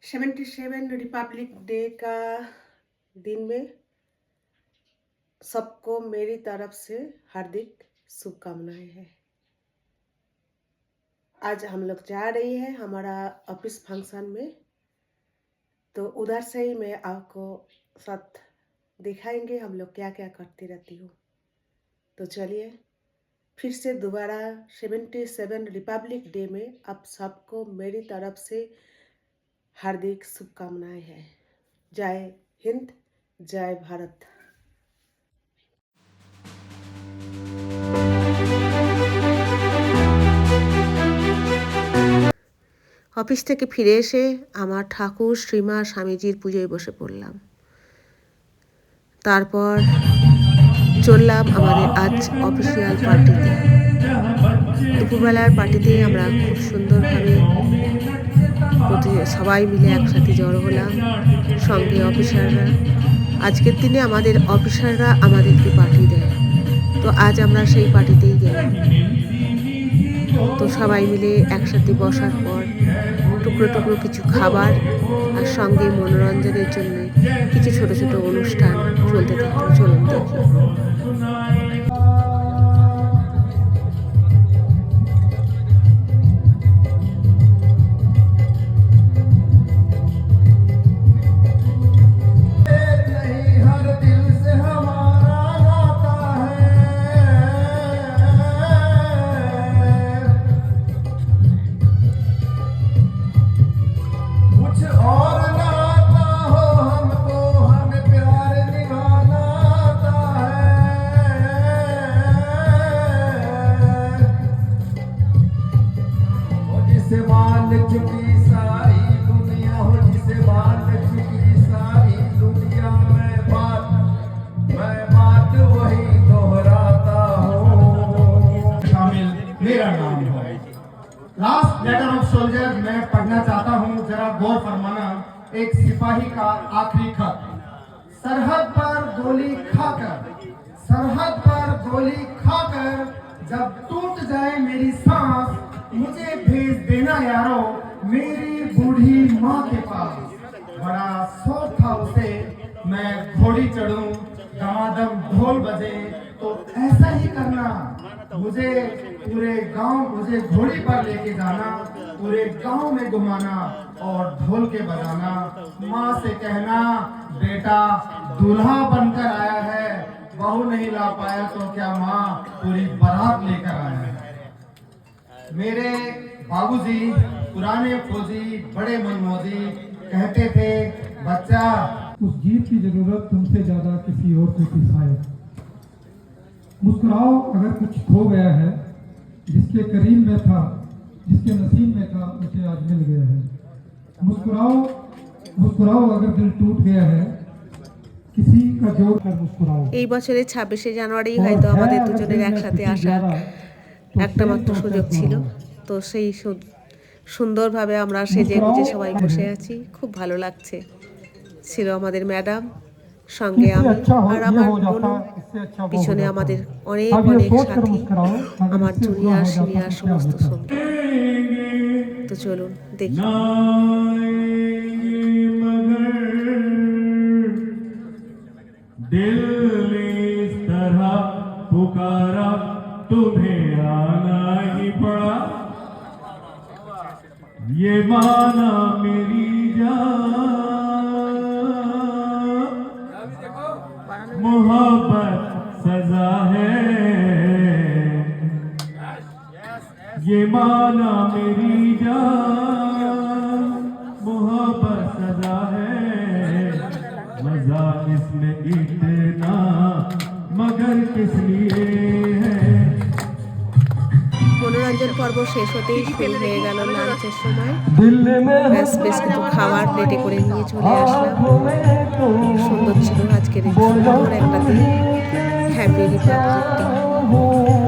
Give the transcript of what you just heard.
77 Republic day का दिन में सबको मेरी तरफ से हार्दिक शुभकामनाएं हैं। आज हम लोग जा रही है हमारा ऑफिस फंक्शन में, तो उधर से ही मैं आपको साथ दिखाएंगे हम लोग क्या क्या करती रहती हूँ। तो चलिए फिर से दोबारा 77 रिपब्लिक डे में आप सबको मेरी तरफ से हार्दिक शुभकामनाएं हैं। जय हिंद, जय भारत। অফিস থেকে ফিরে এসে আমার ঠাকুর শ্রীমা স্বামীজির পুজোয় বসে পড়লাম। তারপর চললাম আমাদের আজ অফিসিয়াল পার্টিতে। দুপুরবেলার পার্টিতে আমরা খুব সুন্দরভাবে সবাই মিলে একসাথে জড়ো হলাম, সঙ্গে অফিসাররা। আজকের দিনে আমাদের অফিসাররা আমাদেরকে পার্টি দেয়, তো আজ আমরা সেই পার্টিতেই গেলাম। তো সবাই মিলে একসাথে বসার পর টুকরো টুকরো কিছু খাবার আর সঙ্গে মনোরঞ্জনের জন্য কিছু ছোট ছোট অনুষ্ঠান চলতে থাকলো। চলুন দেখি। लास्ट लेटर ऑफ सोल्जर मैं पढ़ना चाहता हूँ, जरा गौर फरमाना। एक सिपाही का आखिरी खत। सरहद पर गोली खाकर जब टूट जाए मेरी सांस, मुझे भेज देना यारो मेरी बूढ़ी माँ के पास। बड़ा शौक था उसे मैं घोड़ी चढ़ूं, दमादम ढोल बजे तो ऐसा ही करना। मुझे पूरे गांव मुझे घोड़ी पर लेके जाना, पूरे गांव में घुमाना और ढोल के बजाना। माँ से कहना बेटा दूल्हा बनकर आया है, बहू नहीं ला पाया तो क्या माँ पूरी बारात लेकर आया है। मेरे बाबूजी पुराने फौजी बड़े मनमौजी कहते थे बच्चा उस जीत की जरूरत तुमसे ज्यादा किसी और को थी शायद। मुस्कुराओ अगर कुछ खो गया है, जिसके करीब में था जिसके नसीब में था उसे आज मिल गया है। मुस्कुराओ अगर दिल टूट गया है, किसी का जोर कर मुस्कुराओ। এই বছরের 26শে জানুয়ারি হয়তো আমাদের দুজনের একসাথে আসার একটা মাত্র সুযোগ ছিল। তো সেই সুন্দরভাবে আমরা সেজে গুজে সবাই বসে আছি, খুব ভালো লাগছে। ছিল আমাদের ম্যাডাম, সঙ্গে আমি আর আমার বোনও, পিছনে আমাদের অনেক অনেক সাথী, আমার জুনিয়র সিনিয়র সমস্ত সঙ্গী। তো চলুন দেখি। दिल ने इस तरह पुकारा, तुम्हें आना ही पड़ा। ये माना मेरी जान, मोहब्बत सजा है। ये माना मेरी जान, मोहब्बत सजा है। मजा इसमें इतना मगर किस लिए है। মনোরঞ্জন পর্ব শেষ হতেই শুরু হয়ে গেল লাঞ্চের সময়। বেশ বেশ কিছু খাবার প্লেটে করে নিয়ে চলে আসলাম। সুন্দর ছিল আজকের সুন্দর একটা দিন। Happy Republic day.